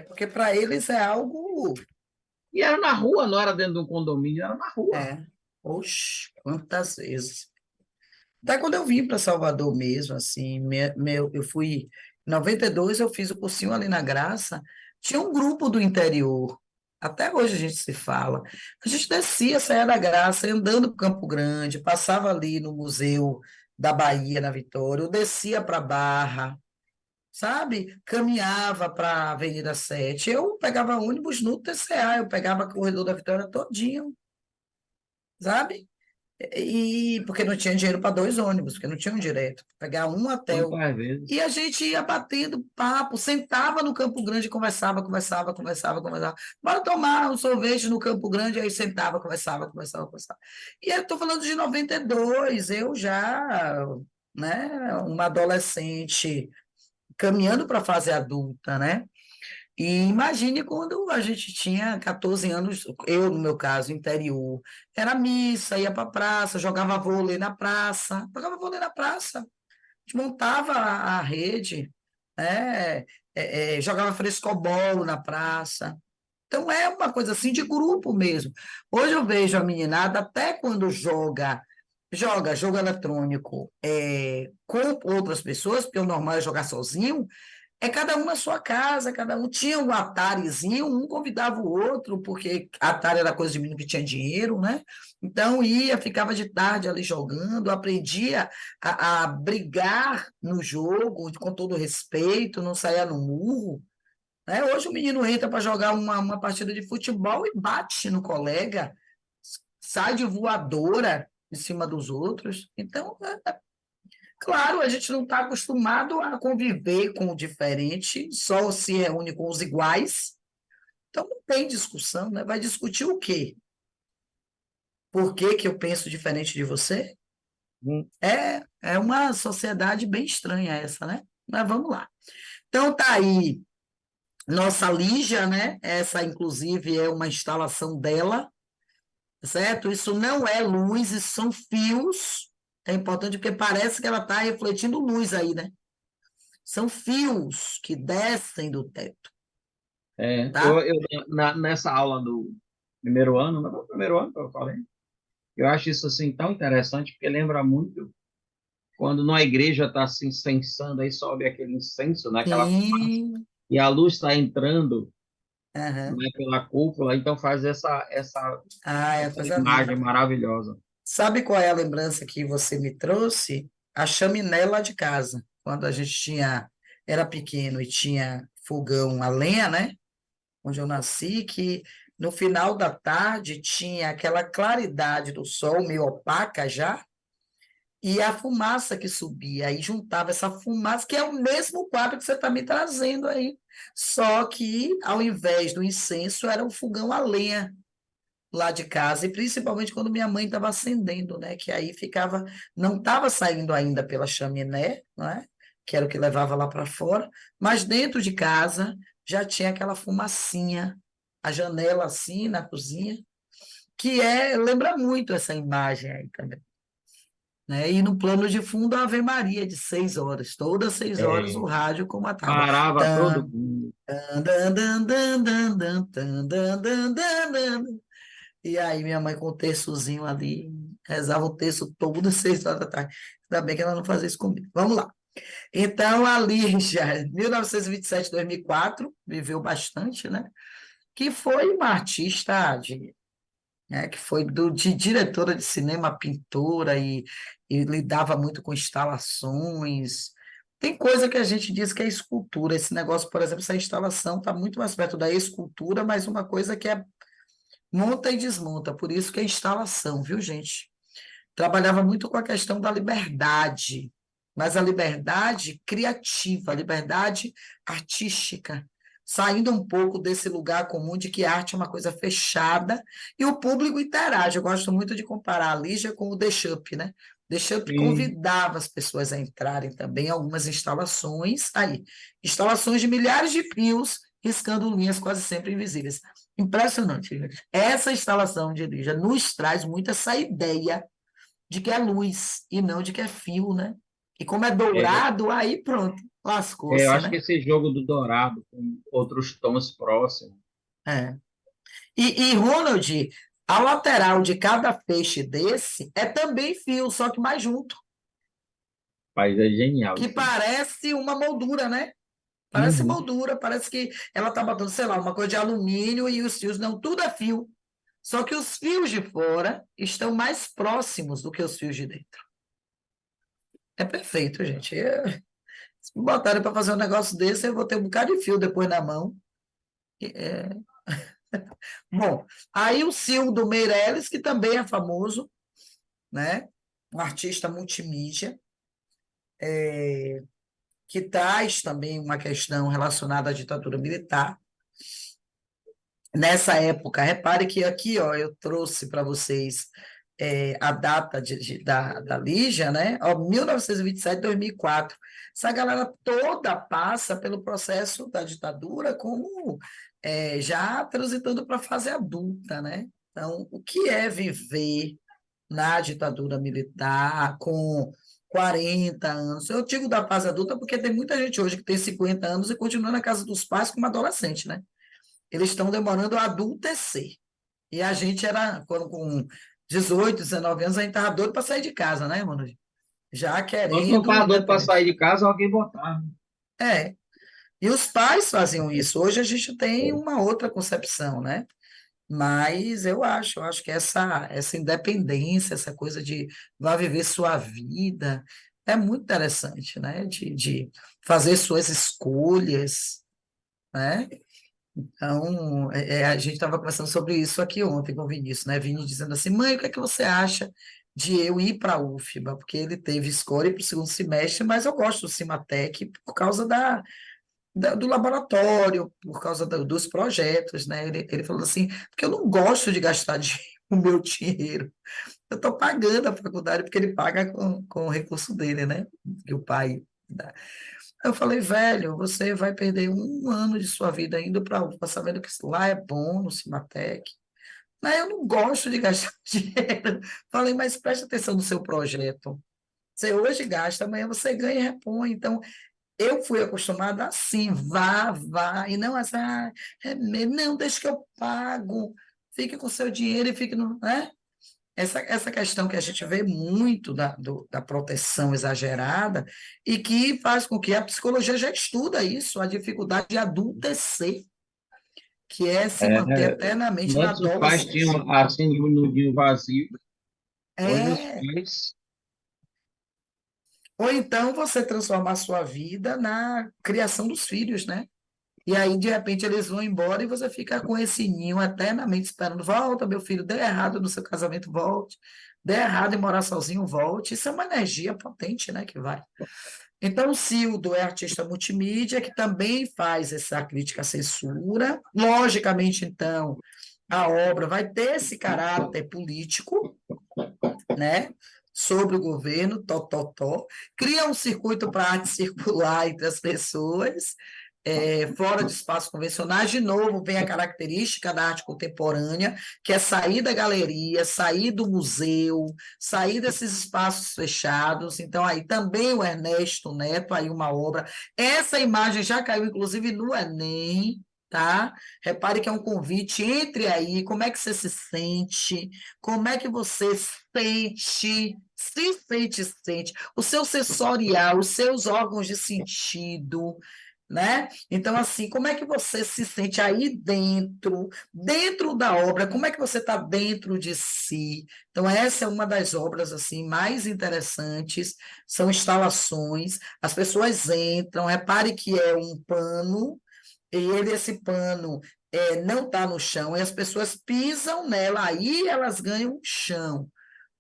porque para eles é algo. E era na rua, não era dentro de um condomínio, era na rua. É, oxe, quantas vezes. Até quando eu vim para Salvador mesmo, assim, eu fui. Em 92 eu fiz o cursinho ali na Graça, tinha um grupo do interior. Até hoje a gente se fala. A gente descia, saía da Graça, ia andando para Campo Grande, passava ali no Museu da Bahia, na Vitória, eu descia para Barra, sabe? Caminhava para a Avenida 7. Eu pegava ônibus no TCA, eu pegava o corredor da Vitória todinho, sabe? E porque não tinha dinheiro para dois ônibus, porque não tinha um direto. Pegar um até o. Quantas vezes? E a gente ia batendo papo, sentava no Campo Grande, conversava. Bora tomar um sorvete no Campo Grande, aí sentava, conversava. E eu estou falando de 92, eu já, né, uma adolescente caminhando para a fase adulta, né? E imagine quando a gente tinha 14 anos, eu, no meu caso, interior, era missa, ia para a praça, jogava vôlei na praça, a gente montava a rede, né? Jogava frescobol na praça. Então é uma coisa assim de grupo mesmo. Hoje eu vejo a meninada, até quando joga jogo eletrônico com outras pessoas, porque o normal é jogar sozinho, cada um na sua casa, cada um tinha um Atarizinho, um convidava o outro, porque Atari era coisa de menino que tinha dinheiro, né? Então ia, ficava de tarde ali jogando, aprendia a brigar no jogo, com todo respeito, não saía no murro, né? Hoje o menino entra para jogar uma partida de futebol e bate no colega, sai de voadora em cima dos outros. Então, claro, a gente não está acostumado a conviver com o diferente, só se reúne com os iguais. Então, não tem discussão, né? Vai discutir o quê? Por que que eu penso diferente de você? Hum. É uma sociedade bem estranha essa, né? Mas vamos lá. Então, tá aí nossa Lígia, né? Essa, inclusive, é uma instalação dela, certo? Isso não é luz, isso são fios. É importante porque parece que ela está refletindo luz aí, né? São fios que descem do teto, tá? Nessa aula do primeiro ano, no primeiro ano que eu falei, eu acho isso assim tão interessante, porque lembra muito quando na igreja está se incensando, aí sobe aquele incenso, né, aquela, Sim. e a luz está entrando, Aham. né, pela cúpula, então faz Ah, é essa coisa imagem linda. maravilhosa. Sabe qual é a lembrança que você me trouxe? A chaminé lá de casa, quando a gente era pequeno e tinha fogão a lenha, né? Onde eu nasci, que no final da tarde tinha aquela claridade do sol, meio opaca já, e a fumaça que subia, aí juntava essa fumaça, que é o mesmo quadro que você está me trazendo aí. Só que, ao invés do incenso, era um fogão a lenha lá de casa, e principalmente quando minha mãe estava acendendo, né? Que aí ficava, não estava saindo ainda pela chaminé, né? Que era o que levava lá para fora, mas dentro de casa já tinha aquela fumacinha, a janela assim na cozinha, lembra muito essa imagem aí também. Né? E no plano de fundo a Ave Maria de 6 horas, todas 6 horas o É, rádio comandava. parava todo Tan, mundo. tan, dan, dan, dan, dan, dan, tan, dan, dan, dan, dan. E aí minha mãe com o terçozinho ali, rezava o terço todo às 6 horas da tarde. Ainda bem que ela não fazia isso comigo. Vamos lá. Então, a Lígia, 1927, 2004, viveu bastante, né? Que foi uma artista que foi de diretora de cinema, pintora e lidava muito com instalações. Tem coisa que a gente diz que é escultura. Esse negócio, por exemplo, essa instalação está muito mais perto da escultura, mas uma coisa que é monta e desmonta, por isso que é instalação, viu, gente? Trabalhava muito com a questão da liberdade, mas a liberdade criativa, a liberdade artística, saindo um pouco desse lugar comum de que a arte é uma coisa fechada e o público interage. Eu gosto muito de comparar a Lígia com o Deschamps, né? Deschamps Sim, convidava as pessoas a entrarem também em algumas instalações, instalações de milhares de fios riscando linhas quase sempre invisíveis. Impressionante, gente. Essa instalação de Lígia nos traz muito essa ideia de que é luz e não de que é fio, né? E como é é, dourado, aí pronto, eu lascou-se, acho que né? esse jogo do dourado com outros tons próximos, É. E, Ronald, a lateral de cada feixe desse é também fio, só que mais junto, mas é genial que isso aí. parece uma moldura, né? Parece Uhum. moldura, parece que ela está botando, sei lá, uma coisa de alumínio e os fios, não, tudo é fio. Só que os fios de fora estão mais próximos do que os fios de dentro. É perfeito, gente. Se me botarem para fazer um negócio desse, eu vou ter um bocado de fio depois na mão. É. Bom, aí o Cildo Meirelles, que também é famoso, né? Um artista multimídia, que traz também uma questão relacionada à ditadura militar. Nessa época, repare que aqui, ó, eu trouxe para vocês a data da Lígia, né? Ó, 1927, 2004. Essa galera toda passa pelo processo da ditadura como já transitando para a fase adulta, né? Então, o que é viver na ditadura militar com 40 anos? Eu digo da fase adulta porque tem muita gente hoje que tem 50 anos e continua na casa dos pais como adolescente, né? Eles estão demorando a adultecer. E a gente era, quando com 18, 19 anos, a gente estava doido para sair de casa, né, mano? Já Quando não querendo tá doido para sair independência. de casa, alguém botar. É. E os pais faziam isso. Hoje a gente tem É, uma outra concepção, né? Mas eu acho que essa independência, essa coisa de vá viver sua vida, é muito interessante, né? De fazer suas escolhas. né? Então, a gente estava conversando sobre isso aqui ontem com o Vinícius, né? Vini dizendo assim, mãe, o que é que você acha de eu ir para a UFBA? Porque ele teve escolha para o segundo semestre, mas eu gosto do Cimatec por causa do laboratório, por causa dos projetos, né? Ele falou assim, porque eu não gosto de gastar o meu dinheiro. Eu estou pagando a faculdade porque ele paga com o recurso dele, né? Que o pai dá. Eu falei, velho, você vai perder um ano de sua vida indo para a UFBA, sabendo que lá é bom no Cimatec. Mas eu não gosto de gastar dinheiro. Falei, mas preste atenção no seu projeto. Você hoje gasta, amanhã você ganha e repõe. Então, eu fui acostumada assim, vá, e não assim, não, deixa que eu pago, fique com seu dinheiro e fique no, né? Essa questão que a gente vê muito da proteção exagerada e que faz com que a psicologia já estuda isso, a dificuldade de adultecer, que é se manter É, eternamente na nossos pais adolescência. tinham a síndrome do ninho vazio. Hoje os É, pais. ou então você transformar a sua vida na criação dos filhos, né? E aí, de repente, eles vão embora e você fica com esse ninho eternamente esperando. Volta, meu filho, deu errado no seu casamento, volte. Deu errado em morar sozinho, volte. Isso é uma energia potente, né, que vai. Então, o Cildo é artista multimídia, que também faz essa crítica à censura. Logicamente, então, a obra vai ter esse caráter político, né? Sobre o governo, cria um circuito para arte circular entre as pessoas, fora de espaços convencionais. De novo, vem a característica da arte contemporânea, que é sair da galeria, sair do museu, sair desses espaços fechados. Então, aí também o Ernesto Neto, aí uma obra. Essa imagem já caiu, inclusive, no Enem. Tá? Repare que é um convite, entre aí, como é que você se sente, como é que você sente, o seu sensorial, os seus órgãos de sentido, né? Então, assim, como é que você se sente aí dentro da obra? Como é que você está dentro de si? Então, essa é uma das obras assim mais interessantes. São instalações, as pessoas entram, repare que é um pano e esse pano não está no chão e as pessoas pisam nela, aí elas ganham chão,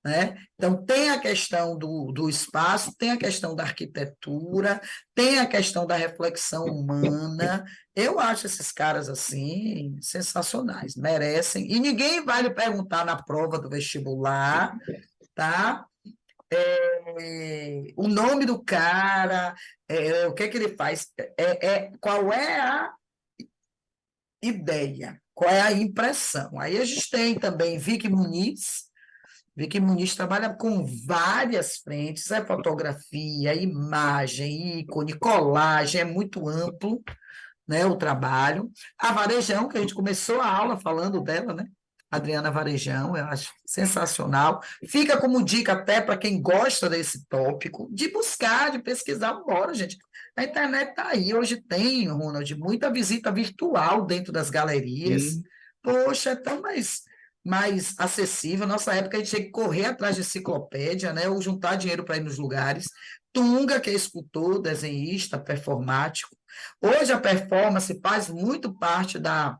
né? Então, tem a questão do espaço, tem a questão da arquitetura, tem a questão da reflexão humana. Eu acho esses caras assim sensacionais, merecem. E ninguém vai lhe perguntar na prova do vestibular, tá? O nome do cara, o que é que ele faz, qual é a ideia, qual é a impressão. Aí a gente tem também Vicky Muniz trabalha com várias frentes, é fotografia, imagem, ícone, colagem, é muito amplo, né, o trabalho. A Varejão, que a gente começou a aula falando dela, né? Adriana Varejão, eu acho sensacional. Fica como dica até para quem gosta desse tópico, de buscar, de pesquisar. Bora, gente. A internet está aí. Hoje tem, Ronald, muita visita virtual dentro das galerias. Sim. Poxa, é tão mais acessível. Nossa época a gente tinha que correr atrás de enciclopédia, né? Ou juntar dinheiro para ir nos lugares. Tunga, que é escultor, desenhista, performático. Hoje a performance faz muito parte da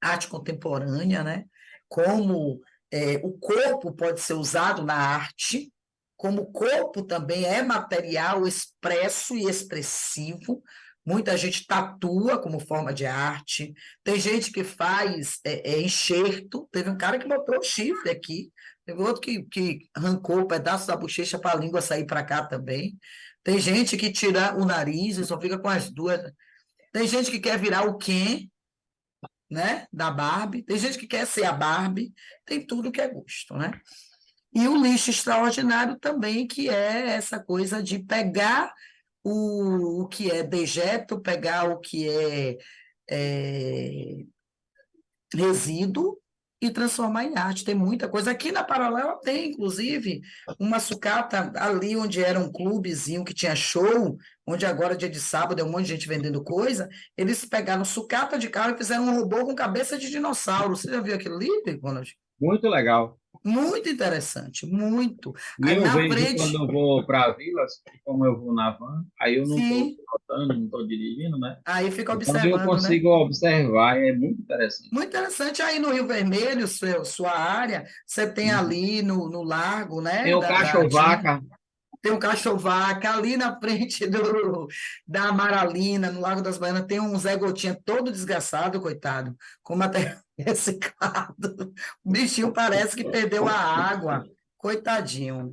arte contemporânea, né? Como o corpo pode ser usado na arte, como o corpo também é material expresso e expressivo. Muita gente tatua como forma de arte. Tem gente que faz enxerto. Teve um cara que botou o chifre aqui. Teve outro que arrancou o pedaço da bochecha para a língua sair para cá também. Tem gente que tira o nariz e só fica com as duas. Tem gente que quer virar o Ken, né, da Barbie. Tem gente que quer ser a Barbie. Tem tudo que é gosto, né? E o lixo extraordinário também, que é essa coisa de pegar o que é dejeto, pegar o que é resíduo e transformar em arte. Tem muita coisa. Aqui na Paralela tem, inclusive, uma sucata ali onde era um clubezinho que tinha show, onde agora, dia de sábado, é um monte de gente vendendo coisa. Eles pegaram sucata de carro e fizeram um robô com cabeça de dinossauro. Você já viu aquilo ali, Ronald? Muito legal. Muito interessante, muito. E Aí eu na vejo quando frente, eu vou para Vilas, como eu vou na van, aí eu não estou sim, pilotando, não estou dirigindo, né? aí fica Então eu observando, né? consigo observar, é muito interessante. Muito interessante. Aí no Rio Vermelho, sua área, você tem Uhum. ali no lago, Tem né, o da Tim, cachorro-vaca, tem um cachorro-vaca, ali na frente da Amaralina, no Lago das Baianas, tem um Zé Gotinha todo desgraçado, coitado, com material reciclado. O bichinho parece que perdeu a água, coitadinho.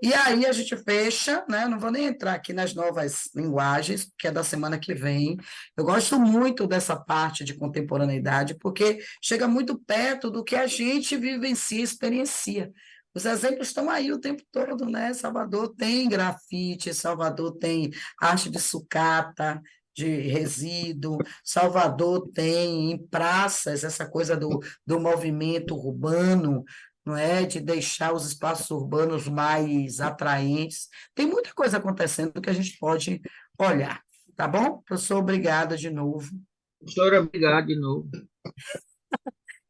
E aí a gente fecha, né? Não vou nem entrar aqui nas novas linguagens, que é da semana que vem. Eu gosto muito dessa parte de contemporaneidade, porque chega muito perto do que a gente vivencia, experiencia. Os exemplos estão aí o tempo todo, né? Salvador tem grafite, Salvador tem arte de sucata, de resíduo, Salvador tem em praças essa coisa do movimento urbano, não é? De deixar os espaços urbanos mais atraentes. Tem muita coisa acontecendo que a gente pode olhar, tá bom? Professor, obrigada de novo. professora, obrigado de novo.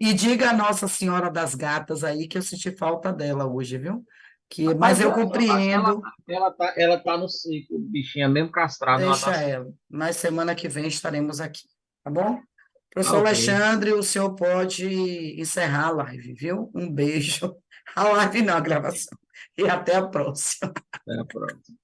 E diga a Nossa Senhora das Gatas aí que eu senti falta dela hoje, viu? Mas Rapaz, eu compreendo, ela tá no ciclo, bichinha, mesmo castrada, ela tá. deixa ela. Mas semana que vem estaremos aqui, tá bom? Ah, Professor ok. Alexandre, o senhor pode encerrar a live, viu? Um beijo. A live não, a gravação. E até a próxima. Até a próxima.